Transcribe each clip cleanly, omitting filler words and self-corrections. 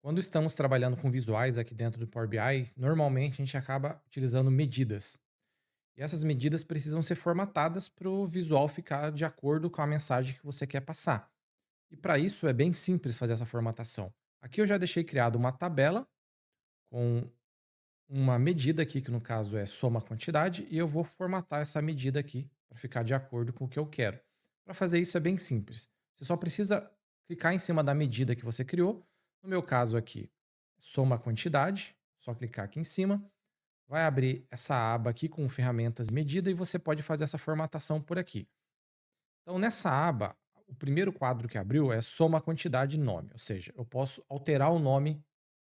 Quando estamos trabalhando com visuais aqui dentro do Power BI, normalmente a gente acaba utilizando medidas. E essas medidas precisam ser formatadas para o visual ficar de acordo com a mensagem que você quer passar. E para isso é bem simples fazer essa formatação. Aqui eu já deixei criado uma tabela com uma medida aqui, que no caso é soma quantidade, e eu vou formatar essa medida aqui para ficar de acordo com o que eu quero. Para fazer isso é bem simples. Você só precisa clicar em cima da medida que você criou. No meu caso aqui, soma quantidade, só clicar aqui em cima. Vai abrir essa aba aqui com ferramentas medida e você pode fazer essa formatação por aqui. Então, nessa aba, o primeiro quadro que abriu é soma quantidade e nome, ou seja, eu posso alterar o nome,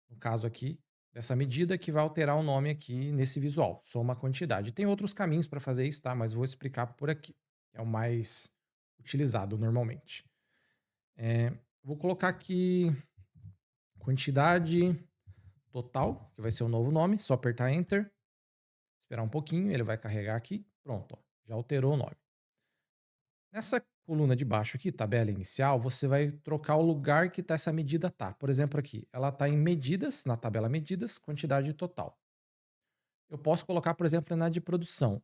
no caso aqui, dessa medida que vai alterar o nome aqui nesse visual, soma quantidade. Tem outros caminhos para fazer isso, tá? Mas vou explicar por aqui. É o mais utilizado normalmente. Vou colocar aqui quantidade total, que vai ser o novo nome, só apertar Enter, esperar um pouquinho, ele vai carregar aqui, pronto, ó, já alterou o nome. Nessa coluna de baixo aqui, tabela inicial, você vai trocar o lugar que essa medida tá. Por exemplo, aqui, ela está em medidas, na tabela medidas, quantidade total. Eu posso colocar, por exemplo, na de produção.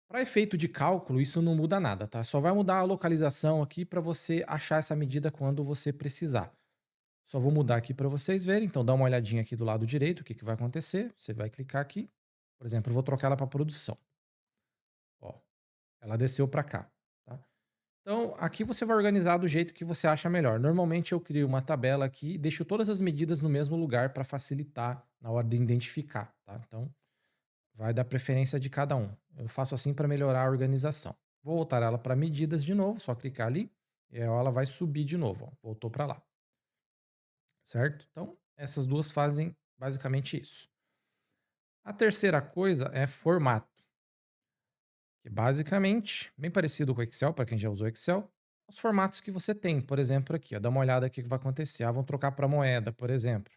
Para efeito de cálculo, isso não muda nada, tá? Só vai mudar a localização aqui para você achar essa medida quando você precisar. Só vou mudar aqui para vocês verem. Então, dá uma olhadinha aqui do lado direito, o que, que vai acontecer. Você vai clicar aqui. Por exemplo, eu vou trocar ela para produção. Ó, ela desceu para cá, tá? Então, aqui você vai organizar do jeito que você acha melhor. Normalmente eu crio uma tabela aqui e deixo todas as medidas no mesmo lugar para facilitar na hora de identificar, tá? Então, vai dar preferência de cada um. Eu faço assim para melhorar a organização. Vou voltar ela para medidas de novo, só clicar ali e aí ela vai subir de novo, ó, voltou para lá, certo? Então, essas duas fazem basicamente isso. A terceira coisa é formato, que basicamente, bem parecido com o Excel, para quem já usou Excel, os formatos que você tem. Por exemplo, aqui, ó, dá uma olhada aqui o que vai acontecer. Ah, vamos trocar para moeda, por exemplo.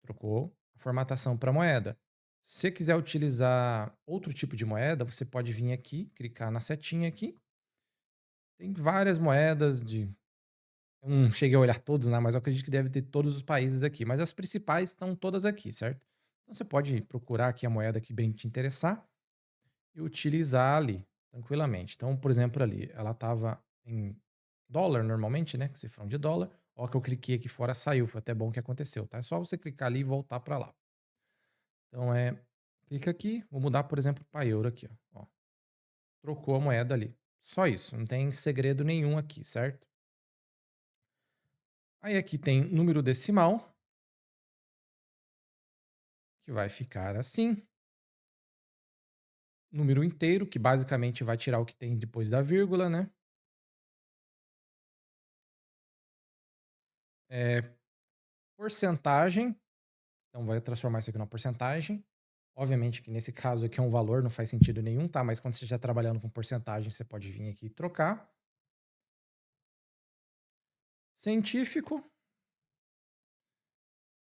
Trocou a formatação para moeda. Se você quiser utilizar outro tipo de moeda, você pode vir aqui, clicar na setinha aqui. Tem várias moedas de. Eu não cheguei a olhar todos, né? Mas eu acredito que deve ter todos os países aqui. Mas as principais estão todas aqui, certo? Então você pode procurar aqui a moeda que bem te interessar e utilizar ali, tranquilamente. Então, por exemplo, ali, ela estava em dólar normalmente, né? Com cifrão de dólar. Ó, que eu cliquei aqui fora, saiu. Foi até bom que aconteceu, tá? É só você clicar ali e voltar para lá. Então clica aqui, vou mudar, por exemplo, para euro aqui, ó. Trocou a moeda ali. Só isso, não tem segredo nenhum aqui, certo? Aí aqui tem número decimal, que vai ficar assim. Número inteiro, que basicamente vai tirar o que tem depois da vírgula, né? É, porcentagem, então vai transformar isso aqui numa porcentagem. Obviamente que nesse caso aqui é um valor, não faz sentido nenhum, tá? Mas quando você estiver trabalhando com porcentagem, você pode vir aqui e trocar. Científico,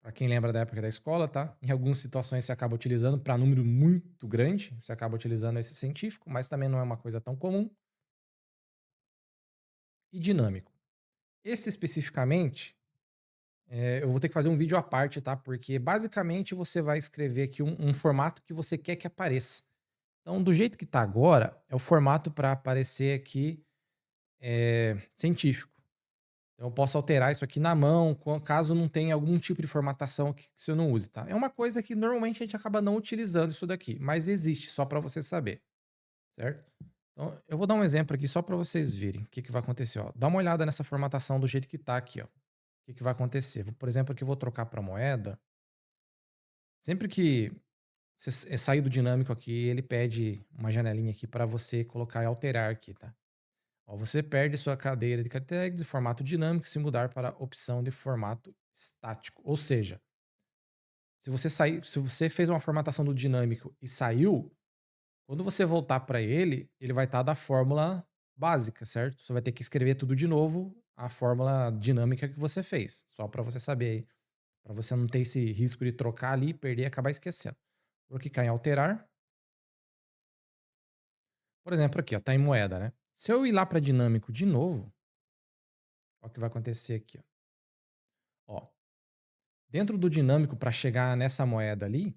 para quem lembra da época da escola, tá? Em algumas situações você acaba utilizando, para número muito grande, você acaba utilizando esse científico, mas também não é uma coisa tão comum. E dinâmico. Esse especificamente, eu vou ter que fazer um vídeo à parte, tá? Porque basicamente você vai escrever aqui um formato que você quer que apareça. Então, do jeito que está agora, é o formato para aparecer aqui científico. Então, eu posso alterar isso aqui na mão, caso não tenha algum tipo de formatação que você não use, tá? É uma coisa que normalmente a gente acaba não utilizando isso daqui, mas existe, só para você saber, certo? Então, eu vou dar um exemplo aqui só para vocês verem o que, que vai acontecer. Ó. Dá uma olhada nessa formatação do jeito que está aqui. Ó. O que, que vai acontecer? Por exemplo, aqui eu vou trocar para moeda. Sempre que você sair do dinâmico aqui, ele pede uma janelinha aqui para você colocar e alterar aqui, tá? Ó, você perde sua cadeira de tags de formato dinâmico se mudar para a opção de formato estático. Ou seja, se você fez uma formatação do dinâmico e saiu, quando você voltar para ele, ele vai estar da fórmula básica, certo? Você vai ter que escrever tudo de novo, a fórmula dinâmica que você fez, só para você saber aí, para você não ter esse risco de trocar ali, perder e acabar esquecendo. Vou clicar em alterar. Por exemplo, aqui, ó, tá em moeda, né? Se eu ir lá para dinâmico de novo, ó, o que vai acontecer aqui, ó. Ó, Dentro do dinâmico para chegar nessa moeda ali,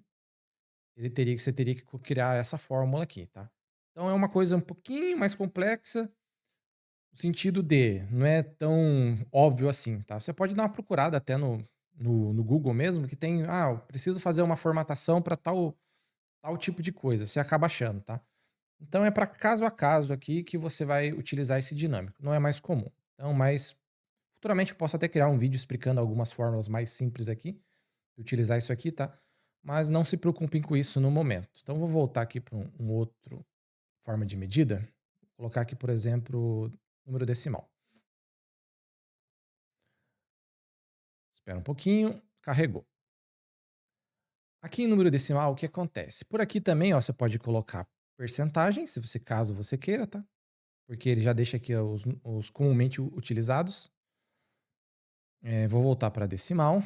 você teria que criar essa fórmula aqui, tá? Então é uma coisa um pouquinho mais complexa, no sentido de não é tão óbvio assim, tá? Você pode dar uma procurada até no Google mesmo, que tem, eu preciso fazer uma formatação para tal tipo de coisa. Você acaba achando, tá? Então é para caso a caso aqui que você vai utilizar esse dinâmico. Não é mais comum. Então, mas futuramente eu posso até criar um vídeo explicando algumas fórmulas mais simples aqui, utilizar isso aqui, tá? Mas não se preocupem com isso no momento. Então vou voltar aqui para um outro forma de medida. Vou colocar aqui, por exemplo, número decimal. Espera um pouquinho, carregou. Aqui em número decimal, o que acontece? Por aqui também, ó, você pode colocar percentagem, se você caso você queira, tá? Porque ele já deixa aqui os comumente utilizados. Vou voltar para decimal.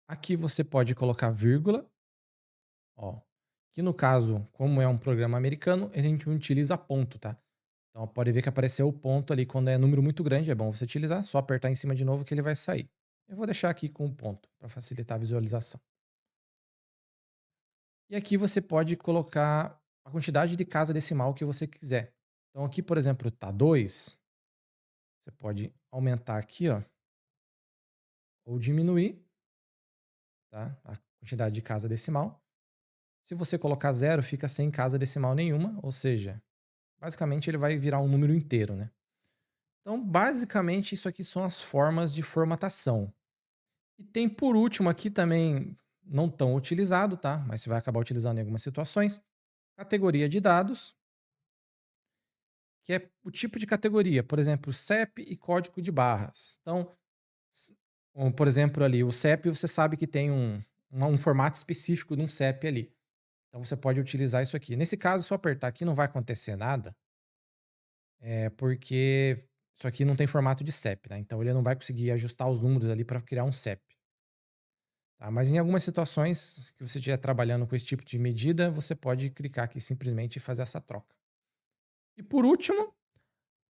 Aqui você pode colocar vírgula, ó. Que no caso, como é um programa americano, a gente utiliza ponto, tá? Então pode ver que apareceu o ponto ali quando é número muito grande, é bom você utilizar, só apertar em cima de novo que ele vai sair. Eu vou deixar aqui com o ponto para facilitar a visualização. E aqui você pode colocar a quantidade de casa decimal que você quiser. Então aqui, por exemplo, tá 2. Você pode aumentar aqui, ó, ou diminuir, tá? A quantidade de casa decimal. Se você colocar zero, fica sem casa decimal nenhuma, ou seja, basicamente ele vai virar um número inteiro, né? Então, basicamente, isso aqui são as formas de formatação. E tem por último aqui também, não tão utilizado, tá? Mas você vai acabar utilizando em algumas situações, categoria de dados, que é o tipo de categoria, por exemplo, CEP e código de barras. Então, por exemplo, ali, o CEP você sabe que tem um formato específico de um CEP ali. Então você pode utilizar isso aqui. Nesse caso, se eu apertar aqui, não vai acontecer nada, porque isso aqui não tem formato de CEP, né? Então ele não vai conseguir ajustar os números ali para criar um CEP. Tá? Mas em algumas situações que você estiver trabalhando com esse tipo de medida, você pode clicar aqui simplesmente e fazer essa troca. E por último,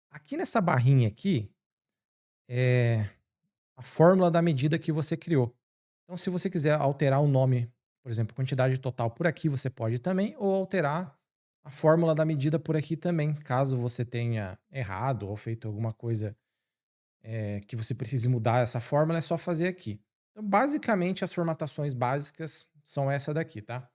aqui nessa barrinha aqui, é a fórmula da medida que você criou. Então, se você quiser alterar o nome, por exemplo, quantidade total por aqui, você pode também, ou alterar a fórmula da medida por aqui também, caso você tenha errado ou feito alguma coisa que você precise mudar essa fórmula, é só fazer aqui. Então, basicamente, as formatações básicas são essa daqui, tá?